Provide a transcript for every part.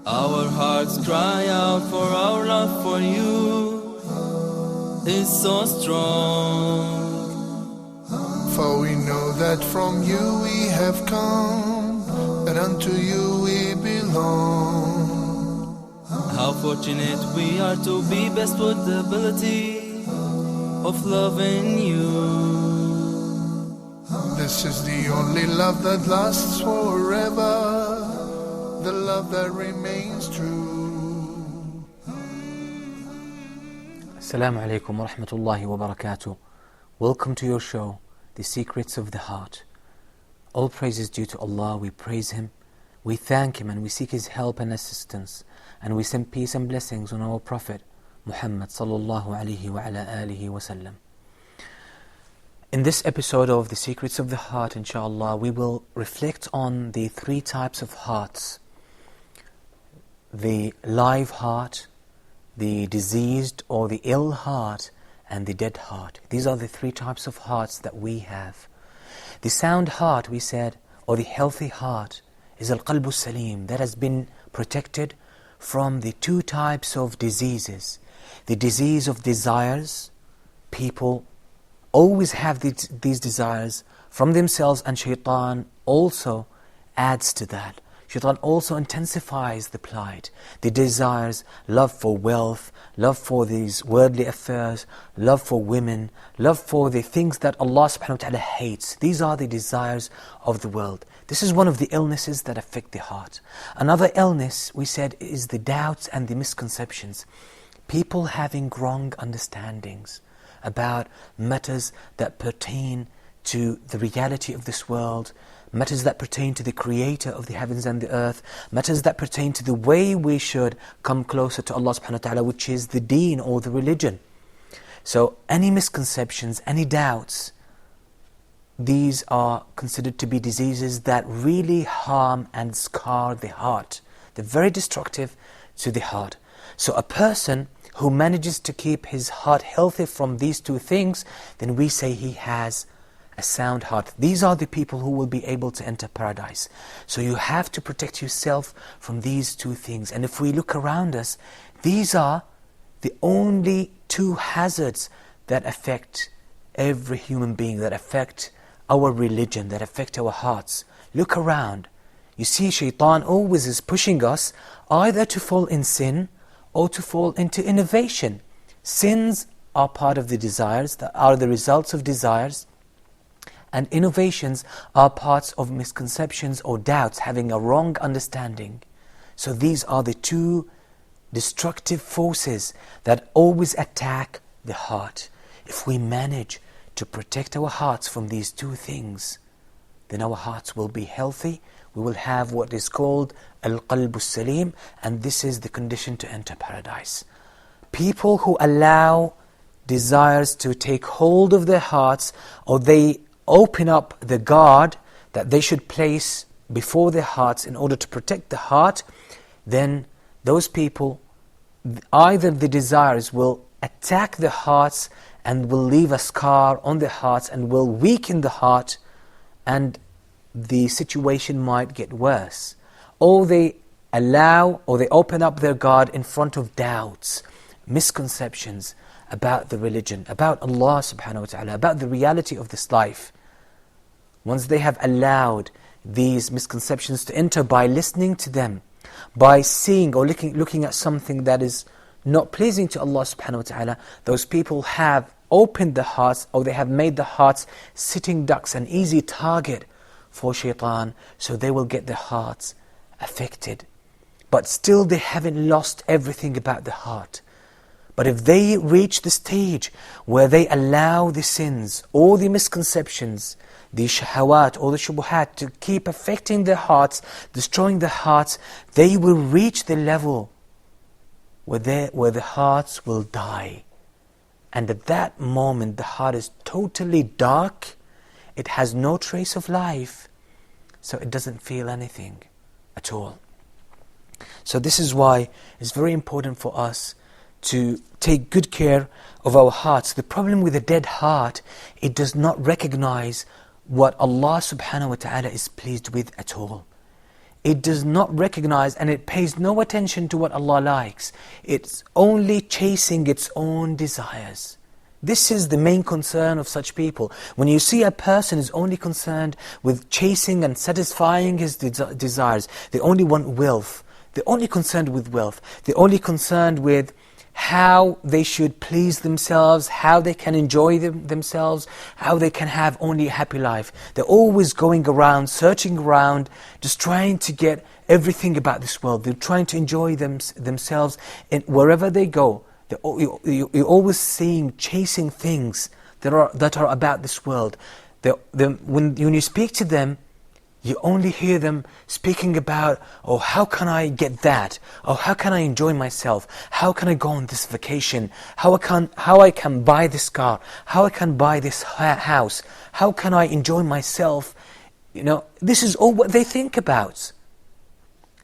Our hearts cry out for our love for you is so strong. For we know that from you we have come, and unto you we belong. How fortunate we are to be blessed with the ability of loving you. This is the only love that lasts forever, the love that remains true. Assalamu alaikum wa rahmatullahi wa barakatuh. Welcome to your show, The Secrets of the Heart. All praise is due to Allah. We praise Him, we thank Him, and we seek His help and assistance. And we send peace and blessings on our Prophet Muhammad sallallahu alaihi wa ala alihi wa sallam. In this episode of The Secrets of the Heart, inshallah, we will reflect on the three types of hearts: the live heart, the diseased or the ill heart, and the dead heart. These are the three types of hearts that we have. The sound heart, we said, or the healthy heart, is al-qalbu salim, that has been protected from the two types of diseases. The disease of desires. People always have these desires from themselves, and shaitan also adds to that. Shaitan also intensifies the plight. The desires, love for wealth, love for these worldly affairs, love for women, love for the things that Allah subhanahu wa ta'ala hates. These are the desires of the world. This is one of the illnesses that affect the heart. Another illness, we said, is the doubts and the misconceptions. People having wrong understandings about matters that pertain to the reality of this world, matters that pertain to the Creator of the heavens and the earth, matters that pertain to the way we should come closer to Allah subhanahu wa ta'ala, which is the deen or the religion. So any misconceptions, any doubts, these are considered to be diseases that really harm and scar the heart. They're very destructive to the heart. So a person who manages to keep his heart healthy from these two things, then we say he has a sound heart. These are the people who will be able to enter paradise. So you have to protect yourself from these two things. And if we look around us, these are the only two hazards that affect every human being, that affect our religion, that affect our hearts. Look around. You see, shaitan always is pushing us either to fall in sin or to fall into innovation. Sins are part of the desires, that are the results of desires, and innovations are parts of misconceptions or doubts, having a wrong understanding. So these are the two destructive forces that always attack the heart. If we manage to protect our hearts from these two things, then our hearts will be healthy. We will have what is called al-qalbu salim, and this is the condition to enter paradise. People who allow desires to take hold of their hearts, or they open up the guard that they should place before their hearts in order to protect the heart, then those people, either the desires will attack the hearts and will leave a scar on the hearts and will weaken the heart, and the situation might get worse. Or they allow, or they open up their guard in front of doubts, misconceptions about the religion, about Allah subhanahu wa ta'ala, about the reality of this life. Once they have allowed these misconceptions to enter by listening to them, by seeing or looking at something that is not pleasing to Allah subhanahu wa ta'ala, those people have opened the hearts, or they have made the hearts sitting ducks, an easy target for shaitan, so they will get their hearts affected. But still they haven't lost everything about the heart. But if they reach the stage where they allow the sins or the misconceptions, the shahawat or the shubuhat to keep affecting their hearts, destroying their hearts, they will reach the level where the hearts will die. And at that moment the heart is totally dark, it has no trace of life, so it doesn't feel anything at all. So this is why it's very important for us to take good care of our hearts. The problem with a dead heart, it does not recognize what Allah subhanahu wa ta'ala is pleased with at all. it does not recognize and it pays no attention to what Allah likes. It's only chasing its own desires. This is the main concern of such people. When you see a person is only concerned with chasing and satisfying his desires, they only want wealth, they're only concerned with wealth, they're only concerned with how they should please themselves, how they can enjoy themselves, how they can have only a happy life. They're always going around, searching around, just trying to get everything about this world. They're trying to enjoy themselves and wherever they go. You're always seeing, chasing things that are about this world. When you speak to them, you only hear them speaking about, oh, how can I get that? Oh, how can I enjoy myself? How can I go on this vacation? How I can buy this car? How I can buy this house? How can I enjoy myself? You know, this is all what they think about.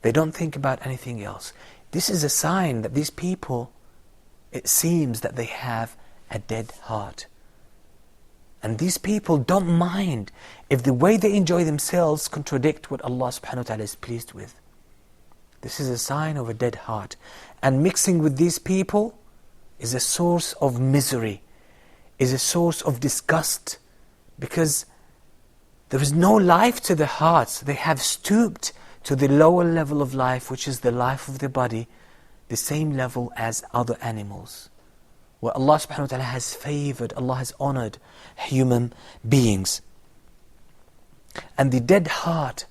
They don't think about anything else. This is a sign that these people, it seems that they have a dead heart. And these people don't mind if the way they enjoy themselves contradict what Allah subhanahu wa ta'ala is pleased with. This is a sign of a dead heart. And mixing with these people is a source of misery, is a source of disgust, because there is no life to their hearts. They have stooped to the lower level of life, which is the life of the body, the same level as other animals. Where Allah subhanahu wa ta'ala has favored, Allah has honored human beings. And the dead heart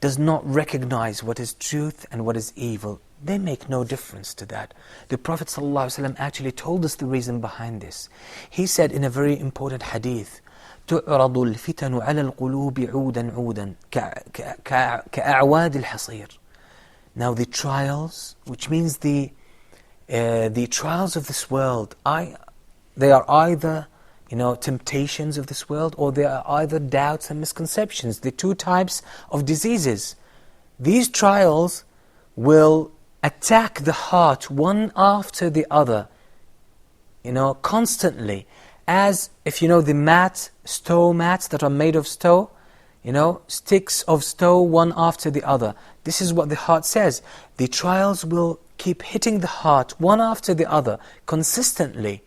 does not recognize what is truth and what is evil. They make no difference to that. The Prophet ﷺ actually told us the reason behind this. He said in a very important hadith, تُعْرَضُ الْفِتَنُ عَلَى الْقُلُوبِ عُودًا عُودًا كَأَعْوَادِ الْحَصِيرِ. Now the trials, which means the trials of this world, they are either temptations of this world, or they are either doubts and misconceptions, the two types of diseases. These trials will attack the heart one after the other, constantly. As if the stove mats that are made of stove, sticks of stove one after the other. This is what the heart says. The trials will keep hitting the heart one after the other consistently.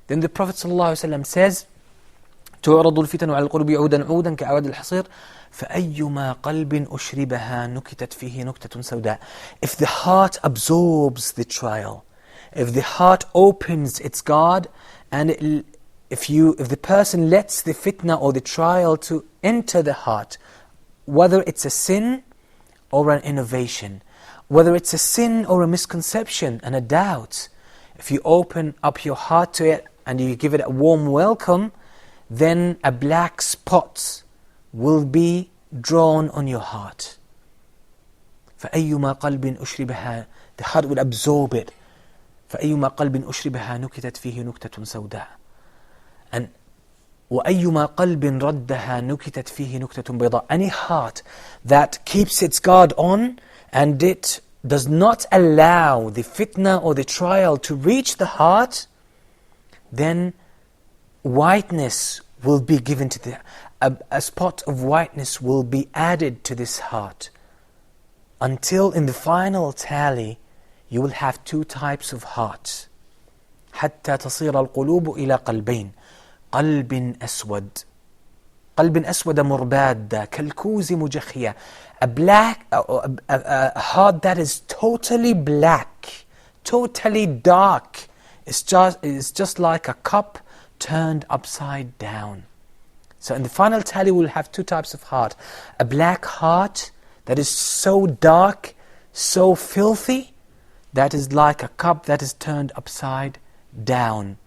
Then the Prophet ﷺ says, تُعْرَضُ الْفِتَنُ عَلَى الْقُلُوبِ عُودًا عُودًا كَأَعْوَادِ الْحَصِيرِ فَأَيُّمَا قَلْبٍ أُشْرِبَهَا نُكِتَتْ فِيهِ نُكْتَةٌ سَوْدَاء. If the heart absorbs the trial, if the heart opens its guard, and if the person lets the fitna or the trial to enter the heart, whether it's a sin or an innovation, whether it's a sin or a misconception and a doubt, if you open up your heart to it and you give it a warm welcome, then a black spot will be drawn on your heart. فَأَيُّمَا قَلْبٍ أُشْرِبَهَا, the heart will absorb it. فَأَيُّمَا قَلْبٍ أُشْرِبَهَا نُكِتَتْ فِيهِ نُكْتَةٌ سَوْدَاء. And وَأَيُّمَا قَلْبٍ رَدَّهَا نُكِتَتْ فِيهِ نُكْتَةٌ بَيْضَاء. Any heart that keeps its guard on and it does not allow the fitna or the trial to reach the heart, then whiteness will be given to a spot of whiteness will be added to this heart, until in the final tally you will have two types of hearts. حتى تصير القلوب إلى قلبين قلب أسود قلب أسود مرباد كالكوز مجخية. A heart that is totally black, totally dark. It's just like a cup turned upside down. So in the final tally we'll have two types of heart. A black heart that is so dark, so filthy, that is like a cup that is turned upside down.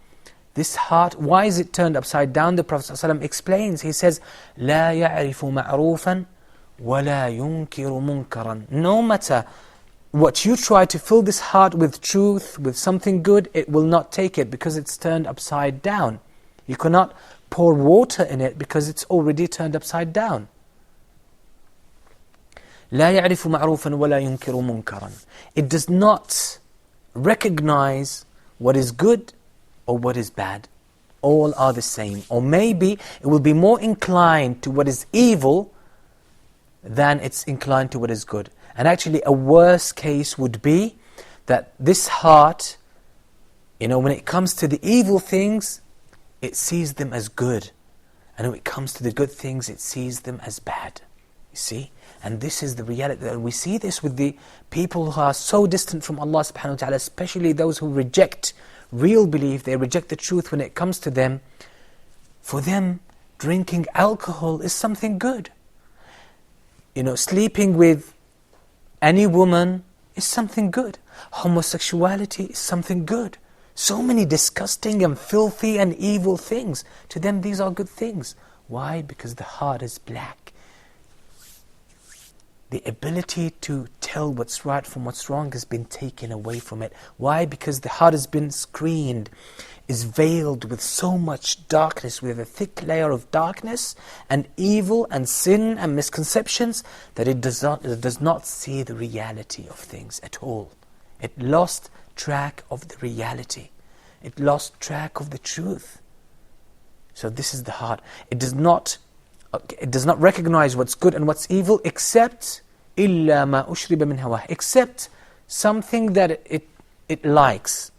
This heart, why is it turned upside down? The Prophet ﷺ explains. He says, لا يعرف معروفا ولا ينكر منكرا. No matter what you try to fill this heart with truth, with something good, it will not take it because it's turned upside down. You cannot pour water in it because it's already turned upside down. لا يعرف معروفا ولا ينكر منكرا. It does not recognize what is good or what is bad. All are the same. Or maybe it will be more inclined to what is evil than it's inclined to what is good. And actually a worse case would be that this heart, when it comes to the evil things, it sees them as good. And when it comes to the good things, it sees them as bad. You see? And this is the reality. And we see this with the people who are so distant from Allah subhanahu wa ta'ala, especially those who reject real belief, they reject the truth when it comes to them. For them, drinking alcohol is something good. Sleeping with any woman is something good. Homosexuality is something good. So many disgusting and filthy and evil things. To them, these are good things. Why? Because the heart is black. The ability to tell what's right from what's wrong has been taken away from it. Why? Because the heart has been screened, is veiled with so much darkness, with a thick layer of darkness and evil and sin and misconceptions, that it does not see the reality of things at all. It lost track of the reality. It lost track of the truth. So this is the heart. It does not recognize what's good and what's evil, except إِلَّا مَا أُشْرِبَ مِنْ هَوَاهِ, except something that it likes.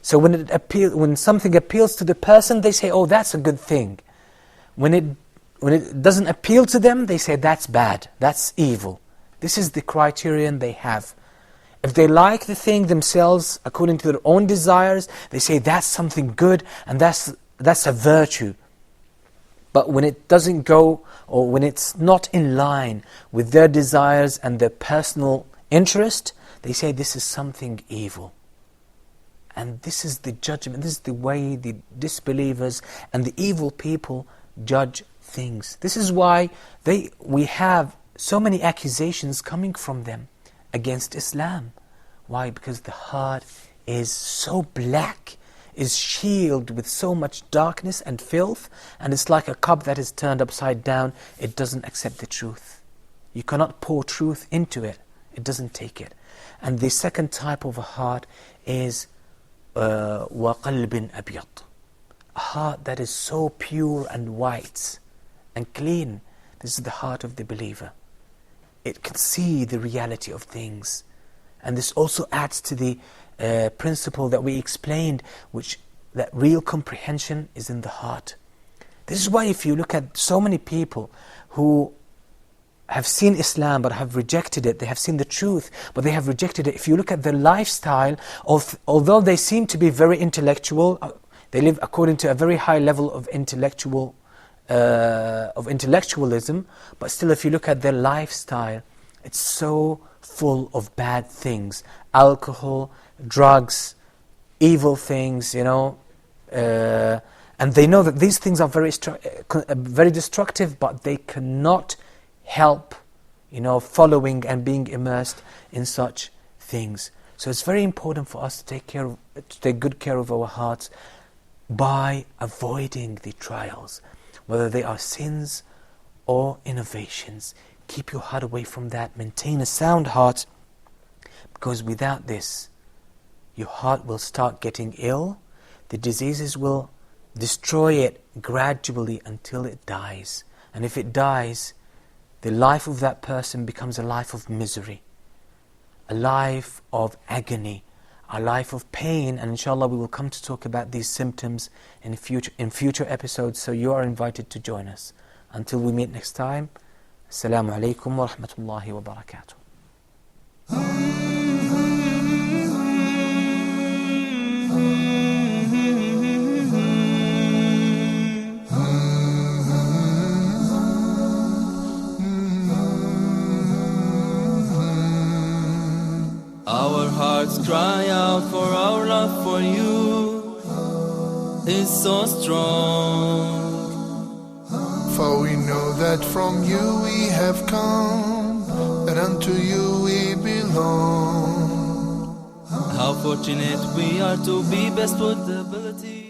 So when something appeals to the person, they say, oh, that's a good thing. When it doesn't appeal to them, they say, that's bad, that's evil. This is the criterion they have. If they like the thing themselves, according to their own desires, they say that's something good and that's a virtue. But when it doesn't go, or when it's not in line with their desires and their personal interest, they say this is something evil. And this is the judgment, this is the way the disbelievers and the evil people judge things. This is why we have so many accusations coming from them against Islam. Why? Because the heart is so black, is shielded with so much darkness and filth, and it's like a cup that is turned upside down. It doesn't accept the truth. You cannot pour truth into it. It doesn't take it. And the second type of a heart is وَقَلْبٍ أَبْيَضٍ, a heart that is so pure and white and clean. This is the heart of the believer. It can see the reality of things. And this also adds to the principle that we explained, that real comprehension is in the heart. This is why if you look at so many people who have seen Islam but have rejected it, they have seen the truth but they have rejected it. If you look at their lifestyle, although they seem to be very intellectual, they live according to a very high level of intellectualism, but still if you look at their lifestyle, it's so full of bad things. Alcohol, drugs, evil things, and they know that these things are very destructive, but they cannot help, following and being immersed in such things. So it's very important for us to take good care of our hearts by avoiding the trials, whether they are sins or innovations. Keep your heart away from that. Maintain a sound heart, because without this, your heart will start getting ill. The diseases will destroy it gradually until it dies. And if it dies, the life of that person becomes a life of misery, a life of agony, a life of pain. And inshallah we will come to talk about these symptoms in future episodes, so you are invited to join us. Until we meet next time, Assalamu alaikum wa rahmatullahi wa barakatuh. Our hearts cry out for our love for you is so strong. For we know that from you we have come, and unto you we belong. How fortunate we are to be best with the ability